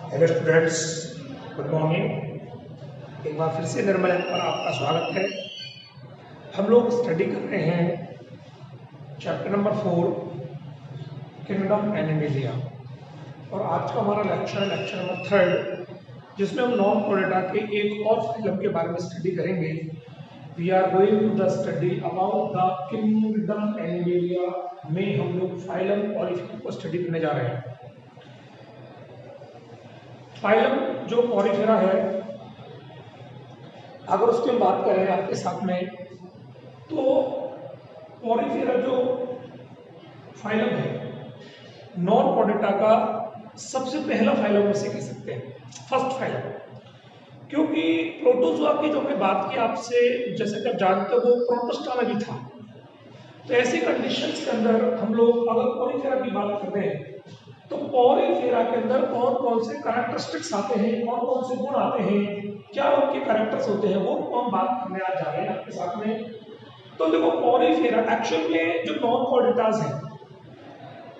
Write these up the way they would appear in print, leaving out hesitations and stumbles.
Hello students, good morning. एक बार फिर से निर्मल ऐप पर आपका स्वागत है। हम लोग स्टडी कर रहे हैं चैप्टर नंबर 4 किंगडम एनिमेलिया, और आज का हमारा लेक्चर है लेक्चर नंबर 3, जिसमें हम नॉन प्रोडेटा के एक और फाइलम के बारे में स्टडी करेंगे। We are going to the study about the kingdom Animalia में हम लोग फाइलम पॉलीफेरा को स्टडी करने जा रहे हैं। फाइलम जो पॉलीफेरा है, अगर उसकी हम बात करें आपके साथ में, तो पॉलीफेरा जो फाइलम है नॉन प्रोडेटा का सबसे पहला फाइलम उसे कह सकते हैं, फर्स्ट फाइलम। क्योंकि प्रोटोजोआ की जो हमने बात की आपसे, जैसे कि आप जानते हो, वो प्रोटोस्टा में भी था। तो ऐसी कंडीशंस के अंदर हम लोग अगर पॉलीफेरा की बात कर रहे हैं, तो पॉलीफेरा के अंदर कौन कौन से कैरेक्टरिस्टिक्स आते हैं, कौन कौन से गुण आते हैं, क्या उनके कैरेक्टर्स होते हैं, वो हम बात करने आज जा रहे हैं आपके साथ में। तो देखो, पॉलीफेरा एक्चुअल में जो नॉन प्रोडेटास हैं,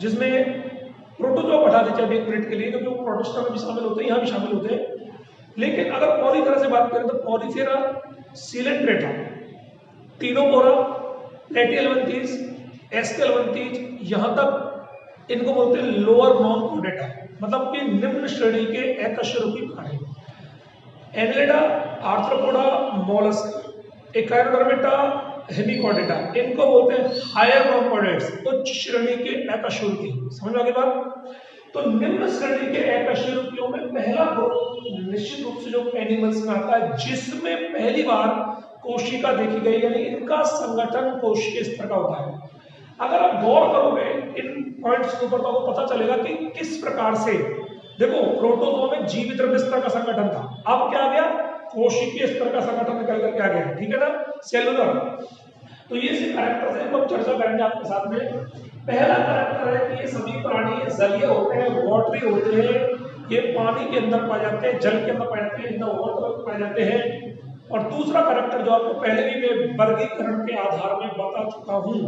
जिसमें प्रोटोजोआ बढ़ा दीजिए एक मिनट के लिए, क्योंकि वो प्रोटोस्टा में भी शामिल होते हैं, यहाँ भी शामिल होते हैं। लेकिन अगर पॉलीफेरा से बात करें तो पॉलीफेरा सिलेंट्रेटा, टीनोपोरा, प्लेटिहेल्मिन्थीज, एस्केल्मिन्थीज, यहाँ तक इनको बोलते हैं लोअर नॉन प्रोडेटा, मतलब कि निम्न श्रेणी के एकशेरुकी प्राणी। एनेलिडा, आर्थ्रोपोडा, मोलस्क, एकाइरोडर्मेटा, हेमिकॉर्डेटा, इनको बोलते हैं हायर नॉन प्रोडेट्स, उच्च श्रेणी के एकशेरुकी। समझ में आ गई बात? तो निम्न श्रेणी के एकशेरुकियों में पहला ग्रुप निश्चित रूप से जो एनिमल्स में आता है, जिसमें पहली बार कोशिका देखी गई, यानी इनका संगठन कोशिकीय स्तर का होता है। अगर आप गौर करोगे इन पॉइंट्स के ऊपर तो आपको पता चलेगा कि किस प्रकार से, देखो, प्रोटोजोआ में जीवित द्रव्य स्तर का संगठन था, अब क्या आ गया, कोशिकीय स्तर का संगठन निकल करके आ गया, ठीक है ना, सेलुलर। तो ये से कैरेक्टर्स हैं, हम चर्चा करेंगे आपके साथ में। पहला कैरेक्टर है कि ये सभी प्राणी जलीय होते हैं, वाटरी होते हैं, ये पानी के अंदर पाए जाते हैं, जल के अंदर पाए जाते हैं, इन द वाटर पाए जाते हैं। और दूसरा कैरेक्टर जो आपको पहले भी मैं वर्गीकरण के आधार में बता चुका हूं,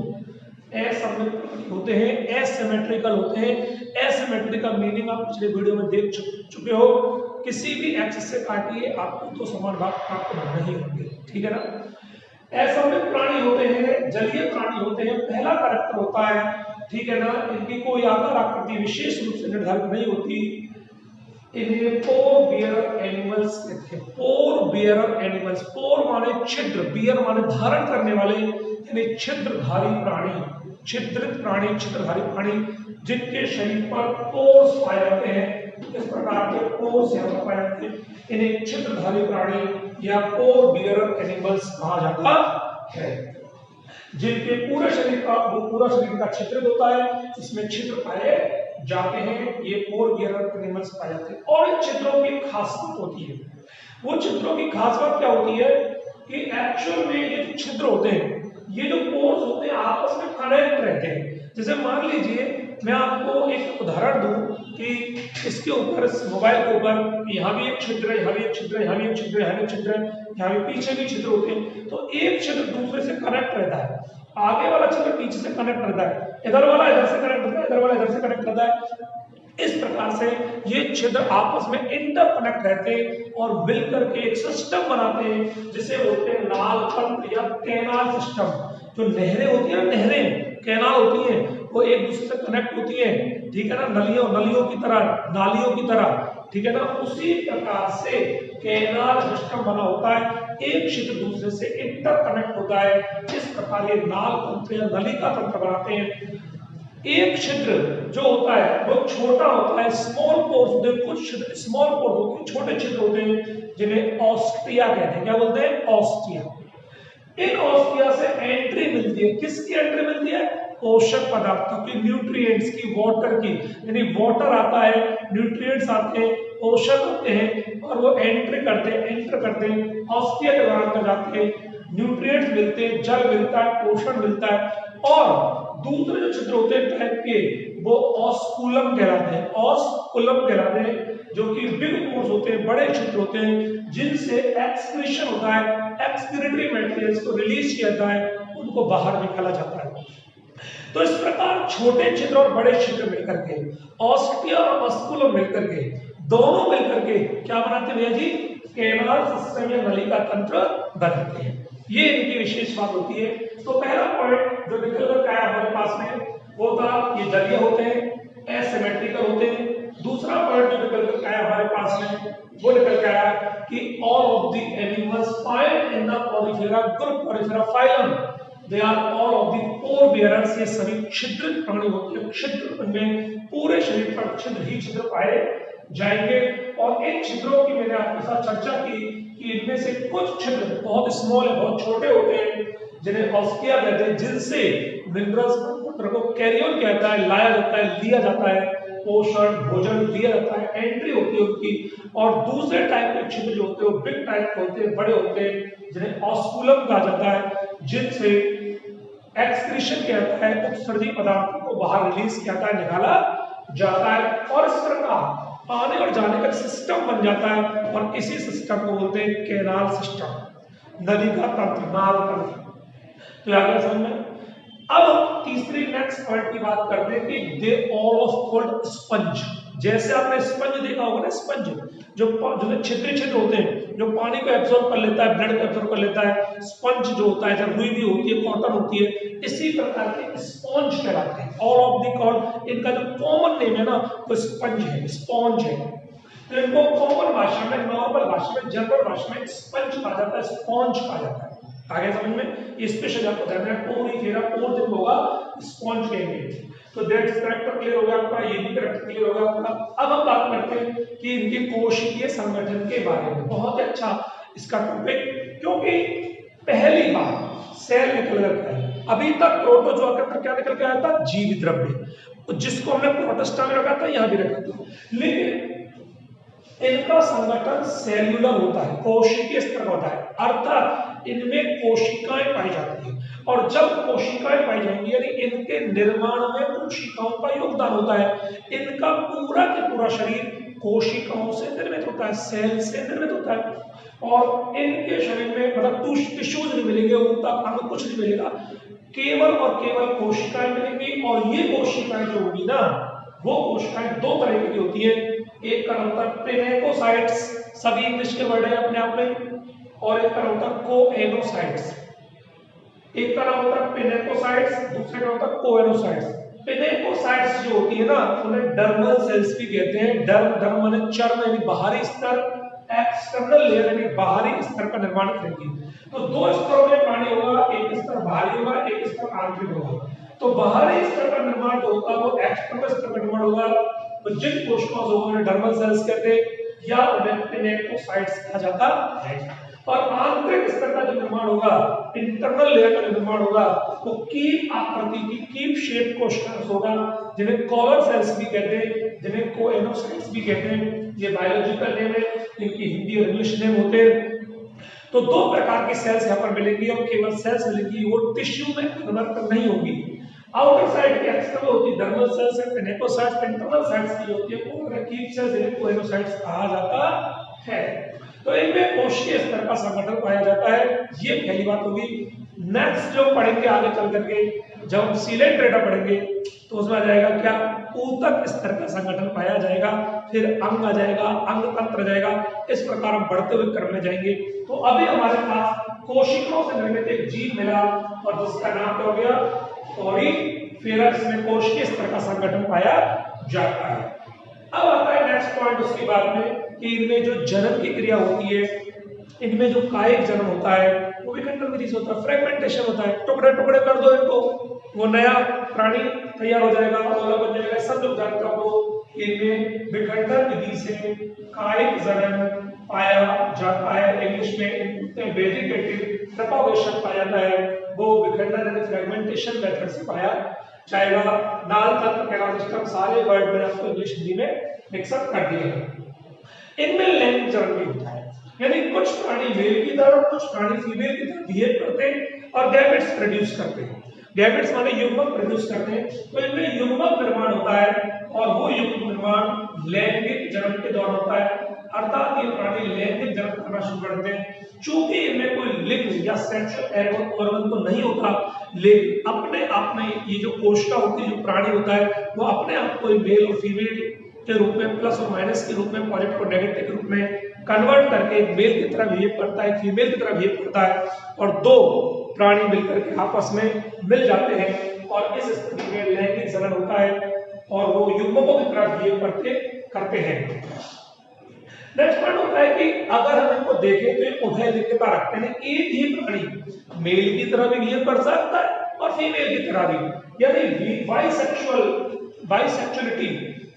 असममित होते हैं, एसिमेट्रिकल होते हैं। एसिमेट्रिकल मीनिंग आप पिछले वीडियो में देख चुके हो, किसी भी एक्सिस से काटिए आपको तो समान भाग प्राप्त नहीं होंगे, ठीक है ना। असममित प्राणी होते हैं, जलीय प्राणी होते हैं। पहला कैरेक्टर होता है, ठीक है ना, इनकी कोई आकार आकृति विशेष रूप से निर्धारित नहीं होती, इन्हें पोर बियरर एनिमल्स कहते हैं। पोर बियरर एनिमल्स, पोर माने छिद्र, बियर माने धारण करने वाले, यानी छिद्रधारी प्राणी, छिद्रित प्राणी, छिद्रधारी प्राणी, जिनके शरीर पर पोर्स पाए जाते हैं। इस प्रकार के पोर्स यहाँ पर पाए जाते हैं, इन्हें छिद्रधारी प्राणी या पोर बियरर एनिमल्स कहा जाता है। जिनके पूरे शरीर का छिद्रित होता है, इसमें छिद्र पाए जाते हैं, ये पोर बियरर एनिमल्स पाए जाते हैं। और इन छिद्रों की खासियत होती है, वो छिद्रों की खासियत क्या होती है कि एक्चुअल में ये जो छिद्र होते हैं, ये जो पोर्स होते हैं, आपस में कनेक्ट रहते हैं। जैसे मान लीजिए मैं आपको एक उदाहरण दूं कि इसके ऊपर, इस मोबाइल के ऊपर, यहाँ भी एक छिद्र है, यहाँ भी एक छिद्र है, यहाँ भी एक छिद्र है, यहाँ भी एक छिद्र है, यहाँ भी पीछे भी छिद्र होते हैं। तो एक छिद्र दूसरे से कनेक्ट रहता है, आगे वाला छिद्र पीछे से कनेक्ट रहता है, इधर वाला इधर से कनेक्ट रहता है, इधर वाला इधर से कनेक्ट रहता है। इस प्रकार से ये छिद्र आपस में इंटरकनेक्ट रहते हैं और मिलकर के एक सिस्टम बनाते हैं, जिसे बोलते हैं नाल तंत्र या कैनाल सिस्टम। जो नहरें होती है ना, नहरें कैनाल होती हैं, वो एक दूसरे से कनेक्ट होती है, ठीक है ना, नलियों की तरह, नालियों की तरह, ठीक है ना। उसी प्रकार से कैनाल सिस्टम बना होता है, एक छिद्र दूसरे से इंटरकनेक्ट होता है। इस प्रकार ये नाल तंत्र या नली का तंत्र बनाते हैं। एक छिद्र जो होता है वो छोटा होता है, स्मॉल पोर्स होते हैं, कुछ छिद्र स्मॉल पोर्स होते हैं, छोटे छिद्र होते हैं, जिन्हें ऑस्टिया कहते हैं। क्या बोलते हैं? ऑस्टिया। इन ऑस्टिया से एंट्री मिलती है, किसकी एंट्री मिलती है? पोषक पदार्थों की, न्यूट्रिएंट्स की, वाटर की, यानी वाटर आता है, न्यूट्रिएंट्स आते हैं, पोषक होते हैं, और वो एंटर करते हैं, ऑस्टिया के द्वारा अंदर जाते हैं, न्यूट्रिएंट्स मिलते हैं, जल मिलता है, पोषण मिलता है। और दूसरे जो छिद्र होते हैं टाइप के, वो ऑस्कुलम कहलाते हैं, ऑस्कुलम कहलाते हैं, जो कि बिग पोर्स होते हैं, बड़े छिद्र होते हैं, जिनसे एक्सक्रीशन होता है, एक्सक्रीटरी मटेरियल्स को रिलीज किया जाता है, उनको बाहर निकाला जाता है। तो इस प्रकार छोटे छिद्र और बड़े छिद्र मिलकर के, ऑस्टिया और ऑस्कुलम मिलकर के दोनों मिलकर के क्या बनाते हैं भैया जी, कैनाल सिस्टम या नलिका तंत्र बनाते हैं। ये इनकी विशेष बात होती है। तो पहला पॉइंट जो निकल कर आया हमारे पास में वो था ये जलीय होते हैं, एसिमेट्रिकल होते हैं। दूसरा पॉइंट जो निकल कर आया हमारे पास में वो निकल के आया कि all of the animals found in the Porifera group Porifera phylum they are all of the pore bearers, ये सभी छिद्रित प्राणी होते हैं। छिद्र में पूरे शरीर पर छिद्र ही छिद्र पाए जाएंगे। और इन छिद्रों की मैंने आपके साथ चर्चा की कि इनमें से कुछ छिद्र बहुत स्मॉल है, बहुत छोटे होते हैं, जिन्हें ऑस्किया कहते हैं, जिनसे मिनरल्स को कैरी ऑन किया जाता है, लाया जाता है, लिया जाता है, पोषण भोजन लिया जाता है, एंट्री होती है उनकी। और दूसरे टाइप के छिद्र जो होते हैं वो बिग टाइप के होते हैं, बड़े होते हैं, जिन्हें ऑस्कुलम कहा जाता है, जिनसे एक्सक्रीशन किया जाता है, उत्सर्जी पदार्थों को बाहर रिलीज किया जाता है, निकाला जाता है। और इस प्रकार आने और जाने का सिस्टम बन जाता है। और इसी सिस्टम को बोलते हैं कैनाल सिस्टम, नदी का तंत्र, नाल तंत्र। तो आगे समझ में। अब तीसरी नेक्स्ट पॉइंट की बात करते हैं कि they all of called sponge. जैसे आपने स्पंज देखा होगा ना, स्पंज जो छिद्र छिद्र होते हैं, जो पानी को एब्जॉर्ब कर लेता है, ब्लड को एब्जॉर्ब कर लेता है। स्पंज जो होता है, जब रुई भी होती है, कॉटन होती है, इसी प्रकार के स्पॉन्ज कहलाते हैं। ऑल ऑफ द कॉल्ड, इनका जो कॉमन नेम है ना वो स्पंज है, स्पॉन्ज है। तो इनको कॉमन भाषा में, नॉर्मल भाषा में, जनरल भाषा में स्पंज कहा जाता है, स्पॉन्ज कहा जाता है। आगे समझ में, ये स्पेशल आपको ध्यान रखना, पोरीफेरा पोर जब होगा स्पॉन्ज कहेंगे। तो दैट्स करेक्ट क्लियर हो गया आपका, ये भी करेक्ट क्लियर हो गया आपका। अब हम बात करते हैं कि इनके कोशिकीय संगठन के बारे में। बहुत अच्छा इसका टॉपिक, क्योंकि पहली बार सेल निकल कर आया। अभी तक प्रोटोजोआ के अंदर क्या निकल के आया था, जीवित द्रव्य, जिसको हमने प्रोटोस्टा में रखा था, यहां भी रखा था। लेकिन इनका संगठन सेल्यूलर होता है, कोशिकीय स्तर का होता है, अर्थात इनमें कोशिकाएं पाई जाती हैं। और जब कोशिकाएं पाई जाएंगी यानी इनके निर्माण में कोशिकाओं का योगदान होता है। इनका पूरा के पूरा शरीर कोशिकाओं से निर्मित होता है, सेल से निर्मित होता है। और इनके शरीर में मतलब टिश्यूज नहीं मिलेंगे, उनका अंग कुछ नहीं मिलेगा, केवल और केवल कोशिकाएं मिलेंगी। और ये कोशिकाएं जो होगी ना, वो कोशिकाएं दो तरह की होती है। एक का नाम होता है पिनेकोसाइट्स, सभी इंग्लिश के वर्ड है अपने आप में। और एक का नाम होता है कोएनोसाइट्स। एक का नाम होता है पिनेकोसाइट्स, दूसरे का होता है कोएनोसाइट्स। पिनेकोसाइट्स जो होती है ना, उन्हें डर्मल सेल्स भी कहते हैं। डर्म माने चर्म यानी बाहरी स्तर, एक्सटर्नल लेयर यानी बाहरी स्तर का निर्माण करेंगी। तो दो स्तरों में प्राणी होगा, एक स्तर बाहरी होगा, एक स्तर आंतरिक होगा। तो बाहरी स्तर का निर्माण जो होगा वो एक्सटर्नल स्तर का निर्माण होगा। तो जिन कोशिकाओं को उन्हें डर्मल सेल्स कहते हैं या उन्हें पिनेकोसाइट्स कहा जाता है। और आंतरिक स्तर का जो निर्माण होगा, इंटरनल लेयर का निर्माण होगा, वो कीप आकृति की कीप शेप कोशिकाएं होगा, जिन्हें कॉलर सेल्स भी कहते हैं, जिन्हें कोएनोसाइट्स भी कहते हैं। ये बायोलॉजिकल नेम है, इनकी हिंदी और इंग्लिश नेम होते हैं। तो दो प्रकार की सेल्स यहाँ पर मिलेंगी और केवल सेल्स मिलेंगी, वो टिश्यू में कन्वर्ट नहीं होगी। आउटर साइड की एक्सटर्नल होती है डर्मल सेल्स है, पिनेकोसाइट्स, इंटरनल साइड्स की होती है कीप सेल्स, जिन्हें कोएनोसाइट्स कहा जाता है। तो इनमें कोशिकीय स्तर का संगठन पाया जाता है। ये पहली बात होगी। नेक्स्ट जो पढ़ेंगे आगे चल करके, जब हम सीलेंट डेटा पढ़ेंगे तो उसमें आ जाएगा क्या, ऊतक स्तर का संगठन पाया जाएगा, फिर अंग आ जाएगा, अंग तंत्र आ जाएगा। इस प्रकार हम बढ़ते हुए क्रम में जाएंगे। तो अभी हमारे पास कोशिकाओं से निर्मित एक जीव मिला और जिसका नाम क्या हो गया, पोरीफेरा, जिसमें कोशिकीय स्तर का संगठन पाया जाता है। अब आता है नेक्स्ट पॉइंट उसके बाद में कि इनमें जो जन्म की क्रिया होती है, इनमें जो कायिक जन्म होता है वो विखंडन विधि से होता है, फ्रेगमेंटेशन होता है। टुकड़े टुकड़े कर दो इनको, वो नया प्राणी तैयार हो जाएगा, ओला बन जाएगा। सब लोग जानते हो इनमें विखंडन विधि से कायिक जन्म पाया जाता है। इंग्लिश में वेजिटेटिव प्रोपगेशन पाया जाता है, वो विखंडन यानी फ्रेगमेंटेशन मेथड से पाया जाएगा। नाल तंत्र, कैनाल सिस्टम, सारे वर्ड में आपको इंग्लिश हिंदी में मिक्सअप कर दिए हैं। इनमें लैंगिक जन्म भी होता है, यानी कुछ प्राणी मेल की तरह, कुछ प्राणी फीमेल की तरह बिहेव करते हैं और गैमेट्स प्रोड्यूस करते हैं। गैमेट्स माने युग्मक प्रोड्यूस करते हैं। तो इनमें युग्मक निर्माण होता है और वो युग्मक निर्माण लैंगिक जन्म के दौरान होता है, अर्थात ये प्राणी लैंगिक जन्म करना शुरू करते हैं। चूंकि इनमें कोई लिंग या सेक्सुअल ऑर्गन तो नहीं होता, लेकिन अपने आप में ये जो कोशिका होती है, जो प्राणी होता है, वो अपने आप को मेल और फीमेल के रूप में, प्लस और माइनस के रूप में, पॉजिटिव और नेगेटिव के रूप में कन्वर्ट करके एक मेल की तरह बिहेव करता है, फीमेल की तरह बिहेव करता है, और दो प्राणी मिलकर के आपस में मिल जाते हैं और इस स्थिति में लैंगिक जनन होता है और वो युग्मकों की तरह बिहेव करते हैं। नेक्स्ट पॉइंट होता है कि अगर हम इनको देखें तो ये उभयलिंगता रखते हैं, एक ही प्राणी मेल की तरह भी बिहेव कर सकता है और फीमेल की तरह भी, यानी बाइसेक्सुअलिटी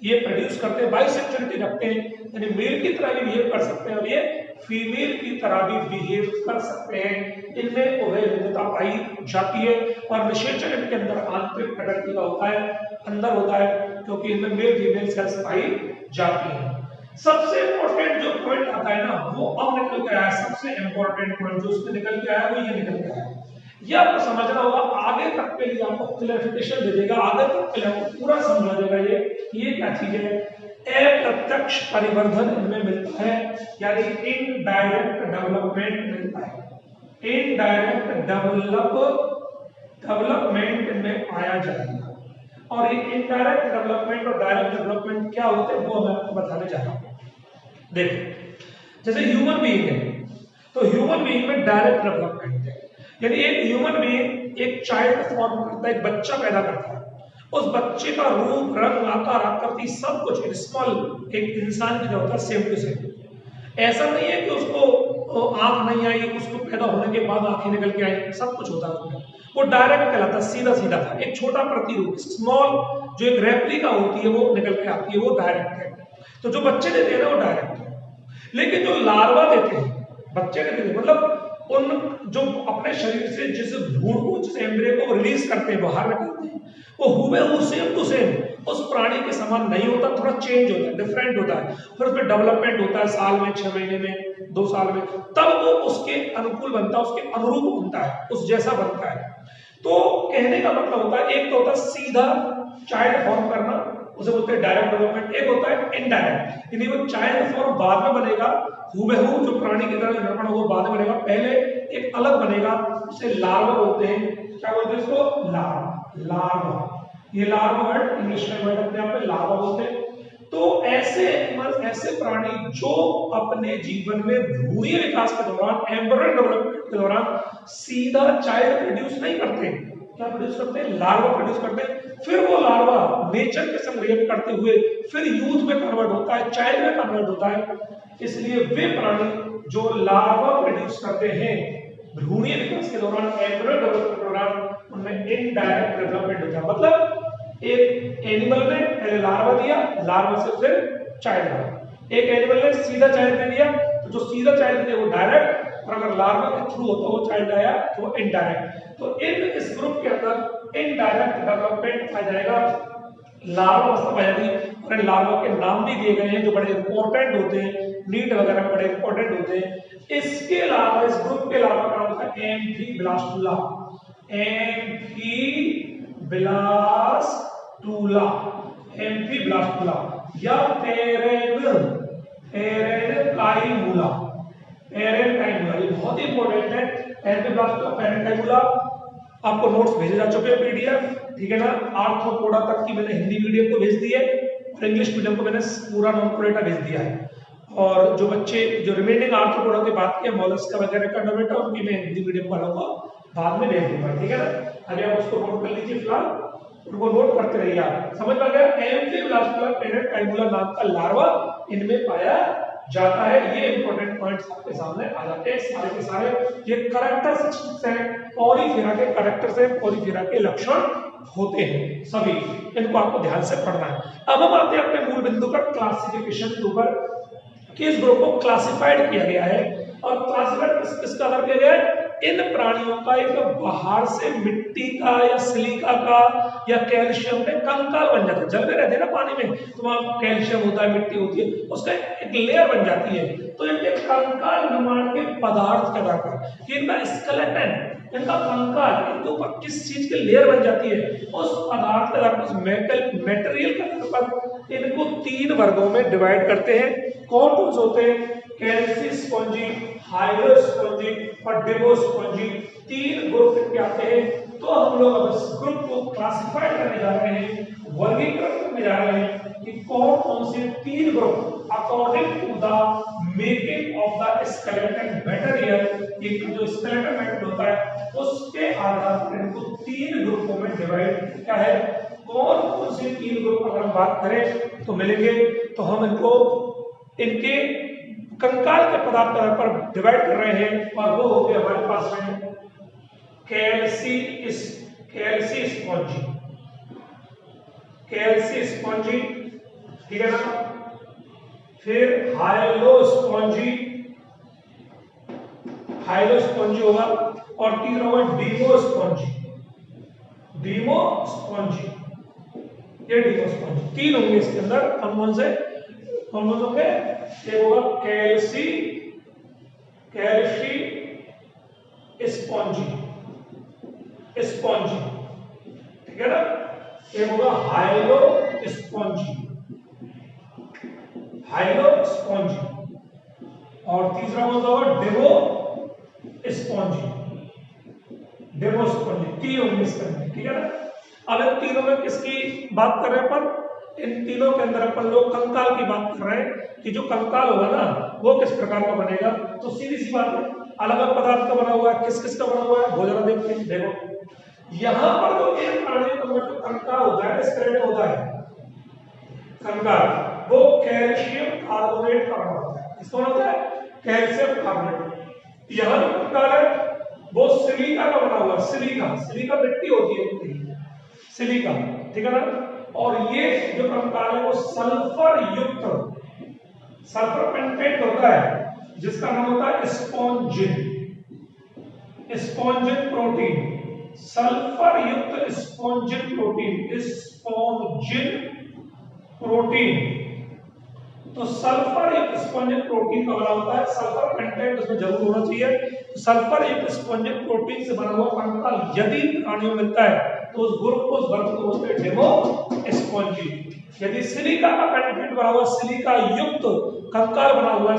ये प्रोड्यूस करते हैं, बाइसेक्सुअलिटी रखते हैं, यानी मेल की तरह भी बिहेव कर सकते हैं और ये फीमेल की तरह भी बिहेव कर सकते हैं। इनमें उभयलिंगता पाई जाती है और निषेचन इनके अंदर आंतरिक प्रकृति का होता है, अंदर होता है, क्योंकि इनमें मेल फीमेल सेल्स पाई जाती है। सबसे इंपॉर्टेंट जो पॉइंट आता है ना, वो अब निकल के आया है, सबसे इंपॉर्टेंट पॉइंट जो उसमें निकल के आया है वो ये निकल के आया है। ये आपको समझना होगा, आगे तक के लिए आपको क्लैरिफिकेशन दे देगा, आगे तक के लिए आपको पूरा समझा देगा ये क्या चीज है। अप्रत्यक्ष परिवर्धन इनमें मिलता है, यानी इनडायरेक्ट डेवलपमेंट मिलता है, इनडायरेक्ट डेवलपमेंट इनमें पाया जाएगा। और ये इनडायरेक्ट डेवलपमेंट और डायरेक्ट डेवलपमेंट क्या होते हैं वो मैं आपको बताने जा रहा हूं। देखो, जैसे ह्यूमन बीइंग है, तो ह्यूमन बीइंग में डायरेक्ट डेवलपमेंट है, यानी एक ह्यूमन बीइंग एक चाइल्ड फॉर्म करता है, एक बच्चा पैदा करता है, उस बच्चे का रूप, रंग, आकार, आकृति सब कुछ स्मॉल एक इंसान की जो होता है सेम टू सेम। ऐसा नहीं है कि उसको आंख नहीं आई, उसको पैदा होने के बाद आंखें निकल के आई, सब कुछ होता है उसमें, वो डायरेक्ट कहलाता, सीधा सीधा था, एक छोटा प्रतिरूप, स्मॉल जो एक रेप्लिका होती है वो निकल के आती है, वो डायरेक्ट है। तो जो बच्चे देते हैं ना वो डायरेक्ट है, लेकिन जो लार्वा देते हैं, बच्चे देते हैं मतलब उन जो अपने शरीर से जिस भ्रूण को, जिस एम्ब्रियो को रिलीज करते हैं, बाहर निकालते हैं, वो हुबहू सेम टू सेम उस प्राणी के समान नहीं होता, थोड़ा चेंज होता है, डिफरेंट होता है, फिर उसमें डेवलपमेंट होता है साल में, 6 महीने में, 2 साल में, तब वो उसके अनुकूल बनता है, उसके अनुरूप बनता है, उस जैसा बनता है। तो कहने का मतलब होता है, एक तो होता है सीधा चाइल्ड फॉर्म करना, उसे बोलते हैं डायरेक्ट डेवलपमेंट, एक होता है इनडायरेक्ट, यानी वो चाइल्ड फॉर्म बाद में बनेगा, हुबहू जो प्राणी की तरह निर्माण होगा बाद में बनेगा, पहले एक अलग बनेगा, उसे लार्वा बोलते हैं। क्या बोलते हैं इसको? लार्वा। ये लार्वा वर्ड इंग्लिश में वर्ड अपने आप में लार्वा बोलते हैं। तो ऐसे प्राणी जो अपने जीवन में भ्रूणीय विकास के दौरान, एम्ब्रियो डेवलपमेंट के दौरान सीधा चाइल्ड प्रोड्यूस नहीं करते, क्या प्रोड्यूस करते हैं? लार्वा प्रोड्यूस करते हैं। फिर वो लार्वा नेचर के संग रिएक्ट करते हुए फिर यूथ में कन्वर्ट होता है, चाइल्ड में कन्वर्ट होता है। इसलिए वे प्राणी जो लार्वा प्रोड्यूस करते हैं भ्रूणीय विकास के दौरान, एम्ब्रियो डेवलपमेंट के दौरान, उनमें इनडायरेक्ट डेवलपमेंट होता है। मतलब एक एनिमल ने पहले लार्वा दिया, लार्वा से फिर चाइल्ड बना। एक एनिमल ने सीधा चाइल्ड दे दिया, तो जो सीधा चाइल्ड दिया वो डायरेक्ट, और अगर लार्वा के थ्रू होता वो चाइल्ड आया तो वो इनडायरेक्ट। तो इस ग्रुप के अंदर इनडायरेक्ट डेवलपमेंट पाया जाएगा, लार्वा अवस्था पाई जाती है। और इन लार्वा के नाम भी दिए गए हैं जो बड़े इंपॉर्टेंट होते हैं, नीट वगैरह में बड़े इंपॉर्टेंट होते हैं। इसके अलावा इस ग्रुप के लार्वा का नाम होता है एम्फीब्लास्टुला, एम्फीब्लास्टुला या पेरेनकाइमुला, ये बहुत ही इंपॉर्टेंट है। एम्फीब्लास्टुला, पेरेनकाइमुला आपको नोट्स भेजे जा चुके हैं पीडीएफ, ठीक है ना। आर्थ्रोपोडा तक की मैंने हिंदी मीडियम को भेज दी है और इंग्लिश मीडियम को मैंने पूरा नॉन-कोडेटा भेज दिया है। और जो बच्चे जो रिमेनिंग आर्थ्रोपोडा की बात की मोलस्का वगैरह का डोमेटा, उनकी मैं हिंदी मीडियम वालों को बाद में भेज दूंगा, ठीक है ना। अभी आप उसको नोट कर लीजिए, फिलहाल उनको नोट करते रहिए आप। समझ में आ गया? एम्फीब्लास्टुला पेरेनकाइमुला नाम का लार्वा इनमें पाया जाता है। ये इंपॉर्टेंट पॉइंट्स आपके सामने आ जाते हैं सारे के सारे। ये कैरेक्टरिस्टिक्स हैं, पॉलीफेरा के कैरेक्टर्स हैं, पॉलीफेरा के लक्षण होते हैं सभी, इनको आपको ध्यान से पढ़ना है। अब हम आते हैं अपने मूल बिंदु पर, क्लासिफिकेशन के ऊपर, कि इस ग्रुप को क्लासिफाइड किया गया है। और क्लासिफाइड किसका आधार किया गया है? इन प्राणियों का एक बाहर से मिट्टी का या सिलिका का या कैल्शियम का कंकाल बन जाता है। जल में रहते हैं ना पानी में, तो वहां कैल्शियम होता है, मिट्टी होती है, उसका एक लेयर बन जाती है। तो इनके कंकाल निर्माण के पदार्थ के आधार पर, कि इनका स्केलेटन, इनका कंकाल, इनके ऊपर किस चीज की लेयर बन जाती है, उस पदार्थ के आधार पर, उस मेटेरियल के आधार पर इनको 3 वर्गों में डिवाइड करते हैं। कौन कौन से होते हैं? कैल्सीस्पॉन्जी, हाइड्रोस्पॉन्जी और डिबोस्पॉन्जी, 3 ग्रुप इनके आते हैं। तो हम लोग अब इस ग्रुप को क्लासिफाइड करने जा रहे हैं, वर्गीकरण करने जा रहे हैं कि कौन कौन से 3 group according to the making of the skeleton material, एक जो स्केलेटन मटेरियल होता है उसके आधार पर इनको 3 ग्रुपों में डिवाइड क्या है, कौन कौन से 3 ग्रुप अगर हम बात करें तो मिलेंगे। तो हम इनको इनके कंकाल के पदार्थ के आधार पर डिवाइड कर रहे हैं और वो हो गया हमारे पास में कैल्सी स्पॉन्जी, कैल्सी स्पॉन्जी, ठीक है ना, फिर हाइलो स्पॉन्जी होगा और तीसरा होगा डीमो स्पॉन्जी, ये डीमो स्पॉन्जी। 3 होंगे इसके अंदर, कौन से होंगे, ये होगा कैल्सी स्पॉन्जी, ठीक है ना, ये होगा हाइलो स्पॉन्जी, और तीसरा होगा डेमो स्पॉन्जी। 3 होंगे इसके अंदर, ठीक है ना। अब इन तीनों में किसकी बात कर रहे हैं अपन, इन तीनों के अंदर अपन लोग कंकाल की बात कर रहे हैं कि जो कंकाल होगा ना वो किस प्रकार का बनेगा। तो सीधी सी बात है, अलग अलग पदार्थ का बना हुआ है, किस किस का बना हुआ है, भोजन देखते हैं। देखो यहां पर जो एक कंकाल होता है, स्केलेटन होता है कंकाल, वो कैल्शियम कार्बोनेट का बना होता है। इसका होता है कैल्शियम कार्बोनेट। यहां जो कंकाल है वो सिलिका का बना हुआ है, सिलिका मिट्टी होती है, सिलिका, ठीक है ना। और ये जो कंकाल है वो सल्फर कंटेंट होता है जिसका नाम होता है स्पॉन्जिन प्रोटीन, सल्फर युक्त स्पॉन्जिन प्रोटीन। तो सल्फर युक्त स्पॉन्जिन प्रोटीन का बना होता है, सल्फर कंटेंट उसमें जरूर होना चाहिए। तो सल्फर युक्त स्पॉन्जिन प्रोटीन से बना हुआ कंकाल यदि प्राणियों में मिलता है तो उस ग्रुप को बोलते हैं डेमो स्पॉन्जी। यदि सिलिका का कंटेंट बना हुआ, सिलिका युक्त कंकाल बना हुआ है,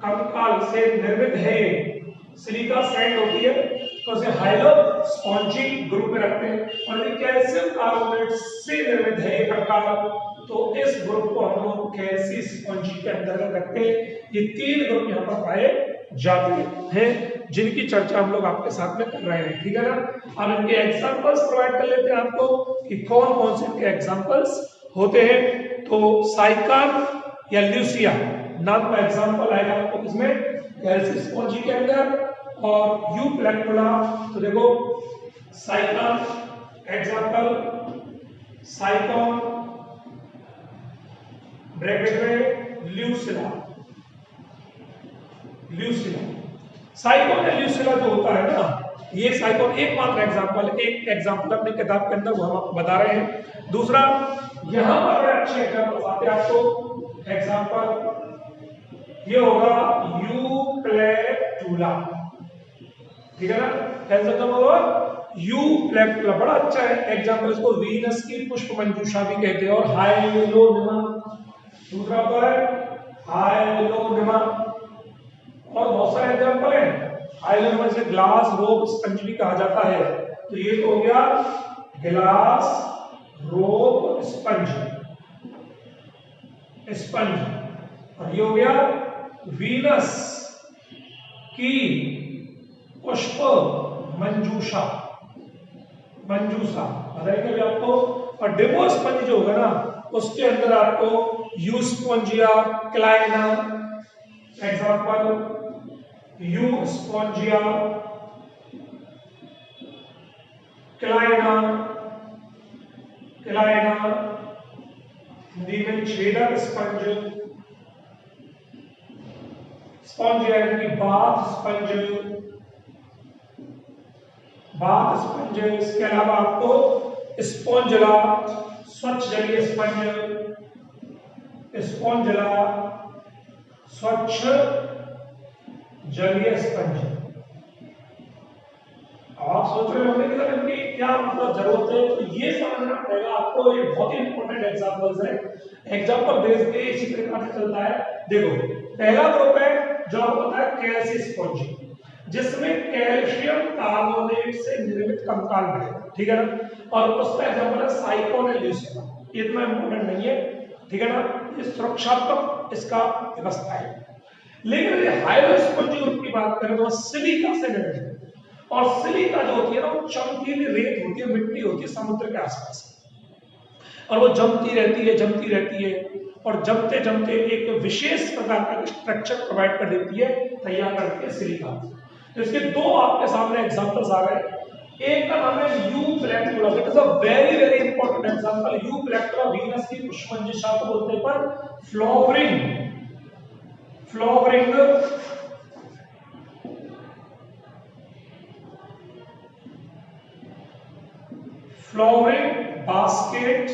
कंकाल से निर्मित है, सिलिका सैंड होती है, तो उसे हाइलो स्पॉन्जी ग्रुप में रखते हैं। और यदि कैल्शियम कार्बोनेट से निर्मित है कंकाल तो इस ग्रुप को हम लोग कैल्सी स्पॉन्जी के अंतर्गत रखते हैं। ये 3 ग्रुप यहाँ पर पाए जाते हैं जिनकी चर्चा हम लोग आपके साथ में कर रहे हैं, ठीक है ना। अब इनके एग्जांपल्स प्रोवाइड कर लेते हैं आपको कि कौन कौन से इनके एग्जांपल्स होते हैं। तो साइकान या ल्यूसिया नाम का एग्जांपल आएगा आपको किसमें, कैल्सी स्पॉन्जी के अंदर। और यू प्लैक्टुला, तो देखो साइकान एग्जांपल, साइकॉन ब्रैकेट में ल्यूसिला, साइकॉन या ल्यूसिला जो होता है ना, ये साइकॉन एकमात्र एग्जांपल, एक एग्जांपल अपनी किताब के अंदर वो हम आपको बता रहे हैं। दूसरा यहां पर बड़े अच्छे एग्जांपल आते हैं आपको, एग्जांपल ये होगा यूप्लैक्टुला, ठीक है ना, कैसा एग्जांपल होगा यूप्लैक्टुला, बड़ा अच्छा है एग्जांपल। इसको वीनस की पुष्प मंजूषा भी कहते हैं। और हाइलोनिमा, दूसरा होता है हाइलोनिमा, और बहुत सारे एग्जांपल हैं। हाइलोनिमा से ग्लास रोप स्पंज भी कहा जाता है। तो ये तो हो गया ग्लास रोप स्पंज, और ये हो गया वीनस की पुष्प मंजूषा बताइए अभी आपको। और डेमो स्पंज जो होगा ना उसके अंदर आपको यूस्पोंजिया क्लाइना, एग्जांपल यूस्पोंजिया क्लाइना, हिंदी में छेदक स्पंज, यानी कि बाथ स्पंज। इसके अलावा आपको स्पॉन्जला, स्वच्छ जलीय स्पंज, स्वच्छ जलीय स्पंज। आप सोच रहे होंगे कि इनकी क्या मतलब जरूरत है, तो ये समझना पड़ेगा आपको। ये बहुत ही इंपॉर्टेंट एग्जांपल्स है, एग्जांपल बेस्ड पे इसी प्रकार से चलता है। देखो पहला ग्रुप है जो आपको पता है कैल्सी स्पॉन्जी, जिसमें कैल्शियम कार्बोनेट से निर्मित कंकाल मिलेगा, ठीक है ना। और उसका एग्जांपल है साइक्लोन एंड ल्यूसिफर। इतना इंपॉर्टेंट नहीं है, ठीक है ना, ये सुरक्षात्मक इसका व्यवस्था है। लेकिन ये हाइड्रोस्पंजी ग्रुप की बात करें तो सिलिका से निर्मित है, और सिलिका जो होती है ना वो चमकीली रेत होती है, मिट्टी होती है समुद्र के आसपास, और वो जमती रहती है और जमते जमते एक विशेष प्रकार का स्ट्रक्चर प्रोवाइड कर देती है, तैयार करती है सिलिका। तो इसके दो आपके सामने एग्जांपल्स आ रहे हैं। एक का नाम है Euplectella, it is a very very important example. Euplectella Venus की पुष्पमंजिशा को बोलते हैं, पर फ्लावरिंग बास्केट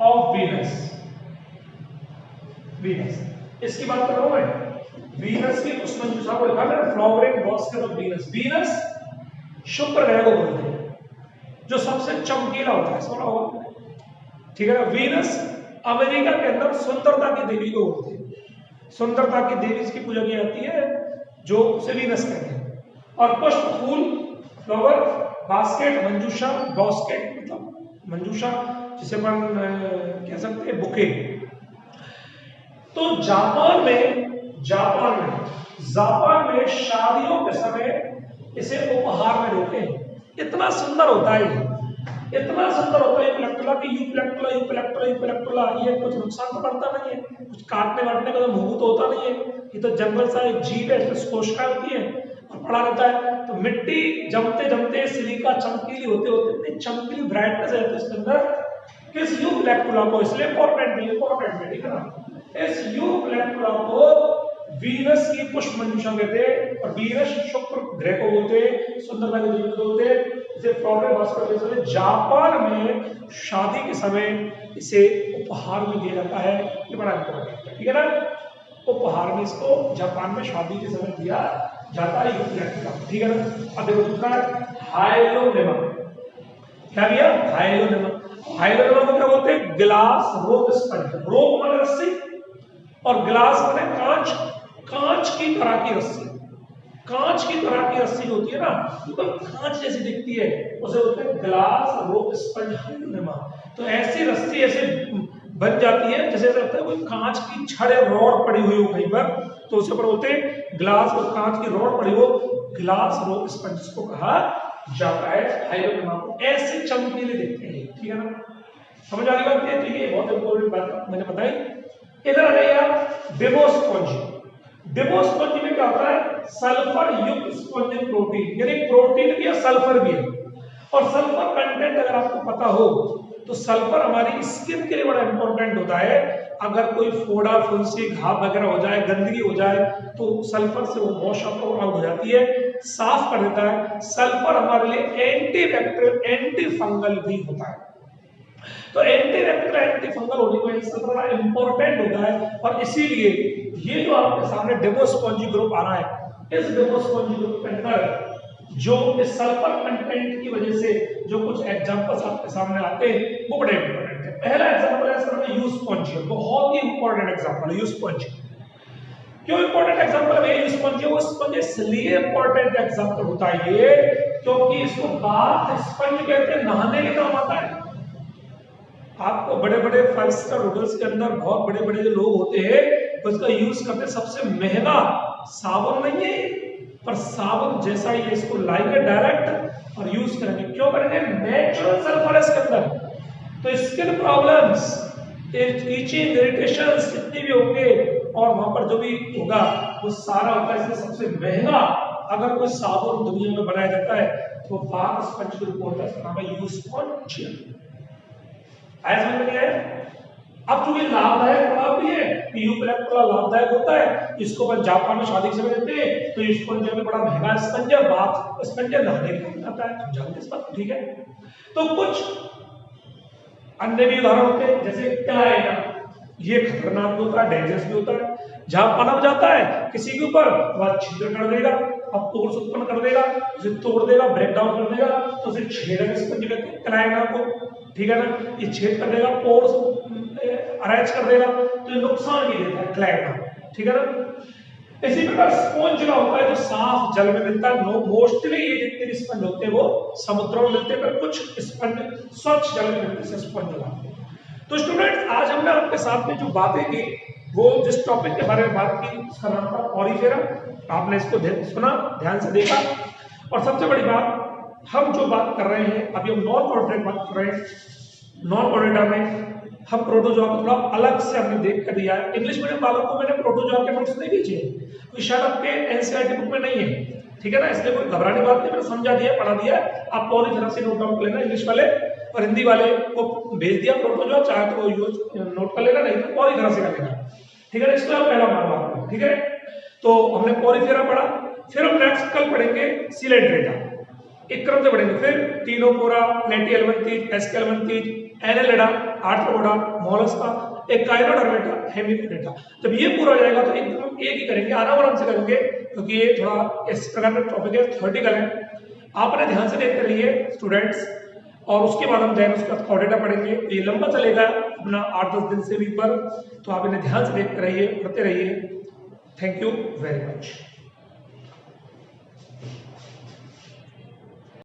ऑफ वीनस इसकी बात कर रहा हूं मैं। वीनस की पुष्पमंजिशा को लिखा है फ्लावरिंग बास्केट ऑफ वीनस शुक्र ग्रह को बोलते हैं, जो सबसे चमकीला होता है, सुना होगा, ठीक है ना। वीनस अमेरिका के अंदर सुंदरता की देवी को बोलते हैं, सुंदरता की देवी इसकी पूजा की जाती है, जो उसे वीनस कहते हैं। और पुष्प, फूल, फ्लावर, बास्केट, मंजूषा, बास्केट मतलब मंजूषा जिसे अपन कह सकते हैं बुके। तो जापान में शादियों के समय इसे उपहार में देते हैं। इतना सुंदर होता है, इतना सुंदर होता है यूप्लेक्टुला की यूप्लेक्टुला ये कुछ नुकसान तो करता नहीं है, कुछ काटने वाटने का तो मुंह तो होता नहीं है, ये तो जंगल सा एक जीव है, इसमें कोशिका होती है और पड़ा रहता है। तो मिट्टी जमते जमते सिलिका चमकीली होते इतनी चमकीली ब्राइटनेस रहती है इसके अंदर, किस यूप्लेक्टुला को, इसलिए इंपॉर्टेंट है, ठीक है ना। इस यूप्लेक्टुला को वीनस की पुष्पमंजुषा कहते हैं, और वीनस शुक्र ग्रह को बोलते हैं, सुंदरता के देवी को बोलते हैं। इसे फ्लावर बास्केट, जापान में शादी के समय इसे उपहार में दिया जाता है, ये बड़ा इंपॉर्टेंट है, ठीक है ना। उपहार में इसको जापान में शादी के समय दिया जाता है यूप्लेक्टुला, ठीक है ना। अब देखो दूसरा हाइलोनेमा, क्या दिया, हाइलोनेमा को क्या बोलते हैं, ग्लास रोप स्पंज। रोप माने रस्सी और ग्लास माने कांच की तरह की रस्सी। कांच की तरह की रस्सी होती है ना, तो कांच जैसी दिखती है, उसे बोलते हैं ग्लास रोप स्पंज हाइलोनेमा। तो ऐसी रस्सी ऐसे बन जाती है जैसे लगता है कोई कांच की छड़ या रॉड पड़ी हुई हो कहीं पर, तो उसे पर बोलते हैं ग्लास और कांच की रॉड पड़ी हो, ग्लास रोप स्पंज को कहा जाता है हाइलोनेमा को। ऐसे चमकीले दिखते हैं, ठीक है ना। समझ आ रही बात है, तो ये बहुत इंपॉर्टेंट बात मैंने बताई। इधर आ जाइए डिमोस्पंज में क्या होता है, सल्फर युक्त स्पंजिक प्रोटीन, यानी प्रोटीन भी है सल्फर भी है। और सल्फर कंटेंट अगर आपको पता हो तो सल्फर हमारी स्किन के लिए बड़ा इंपॉर्टेंट होता है। अगर कोई फोड़ा फुंसी घाव वगैरह हो जाए, गंदगी हो जाए, तो सल्फर से वो वॉश आउट हो जाती है, साफ कर देता है। सल्फर हमारे लिए एंटी बैक्टीरियल एंटी फंगल भी होता है। तो एंटी बैक्टीरियल एंटी फंगल होने की वजह से बड़ा इंपॉर्टेंट होता है। और इसीलिए ये जो आपके सामने डिमोस्पंजी ग्रुप आ रहा है, इस डिमोस्पंजी ग्रुप के अंदर जो इस सल्फर कंटेंट की वजह से जो कुछ एग्जांपल्स आपके सामने आते हैं वो बड़े इंपॉर्टेंट है। पहला एग्जांपल है इसका नाम यूस्पोंजियम, बहुत ही इंपॉर्टेंट एग्जांपल है यूस्पोंजियम। क्यों इंपॉर्टेंट एग्जांपल है यूस्पोंजियम? स्पंज इसलिए इंपॉर्टेंट एग्जांपल होता है ये क्योंकि इसको बाथ स्पंज कहते हैं, नहाने के काम आता है। आपको बड़े बड़े 5 स्टार होटल्स के अंदर बहुत बड़े बड़े जो लोग होते हैं तो इसका यूज करते, सबसे महंगा साबुन नहीं है पर साबुन जैसा ही इसको लाएंगे डायरेक्ट और यूज करेंगे। क्यों करेंगे? नेचुरल सल्फर है इसके अंदर। तो स्किन प्रॉब्लम्स, इचिंग, इरिटेशंस जितनी भी होंगे और वहां पर जो भी होगा वो सारा होता है। इसलिए सबसे महंगा अगर कोई साबुन दुनिया में बनाया जाता है तो बाथ स्पंज के रूप होता है, इसका नाम है यूस्पोंजियम। समझ में नहीं आया? अब चूंकि लाभदायक बड़ा भी है, यूप्लेक्टुला लाभदायक होता है, इसको अपन जापान में शादी के समय देते हैं, तो स्पंज में बड़ा महंगा स्पंज है, बाथ स्पंज नहाने के लिए आता है, जानते इस बात, ठीक है। तो कुछ अन्य भी उदाहरण होते हैं, जैसे क्लाइना, ये खतरनाक भी होता है, डेंजरस भी होता है। जहां पनप जाता है किसी के ऊपर, वह छिद्र कर देगा, अब फोर्स उत्पन्न कर देगा, उसे तोड़ देगा, ब्रेक डाउन कर देगा, तो उसे छेदक स्पंज कहते हैं क्लाइना को, ठीक है ना। ये छेद कर देगा, पोर्स अरेंज कर देगा, तो ये नुकसान भी देता है क्लाइना, ठीक है ना। इसी प्रकार स्पॉन्ज का होता है जो साफ जल में मिलता है। मोस्टली ये जितने भी स्पंज होते हैं वो समुद्रों में मिलते हैं, पर कुछ स्पंज स्वच्छ जल में मिलते हैं स्पंज का। तो स्टूडेंट्स आज हमने आपके साथ में जो बातें की वो जिस टॉपिक के बारे में बात की उसका नाम था पॉरीफेरा। आपने इसको सुना, ध्यान से देखा। और सबसे बड़ी बात, हम जो बात कर रहे हैं अभी हम नॉन कॉर्डेटा बात कर रहे हैं। नॉन कॉर्डेटा में हम प्रोटोजोआ को थोड़ा अलग से हमने देख कर दिया है। इंग्लिश मीडियम वालों को मैंने प्रोटोजोआ के नोट्स नहीं भेजे, तो शायद आपके एनसीईआरटी बुक में नहीं है, ठीक है ना, इसलिए कोई घबराने की बात नहीं, मैंने समझा दिया, पढ़ा दिया। आप पूरी तरह से नोट डाउन कर लेना, इंग्लिश वाले और हिंदी वाले को भेज दिया प्रोटोजोआ, चाहे तो वो यूज नोट कर लेना, नहीं तो पूरी तरह से कर लेना, ठीक है ना। इसको हम पहला मानवा, ठीक है। तो हमने पॉरीफेरा पढ़ा, फिर हम नेक्स्ट कल पढ़ेंगे सीलेंट्रेटा, एक क्रम से पढ़ेंगे। फिर Ctenophora, Platyhelminthes, Aschelminthes, Annelida, Arthropoda, Mollusca, Echinodermata, Hemichordata. जब ये पूरा हो जाएगा तो एकदम एक ही करेंगे, आराम से करेंगे, क्योंकि ये थोड़ा इस प्रकार का टॉपिक है, थ्योरेटिकल है। आपने ध्यान से देखते रहिए स्टूडेंट्स, और उसके बाद हम देन उसका कॉर्डेटा पढ़ेंगे। ये लंबा चलेगा अपना 8-10 दिन से भी पर, तो आप इन्हें ध्यान से देखते रहिए, पढ़ते रहिए। Thank you very much.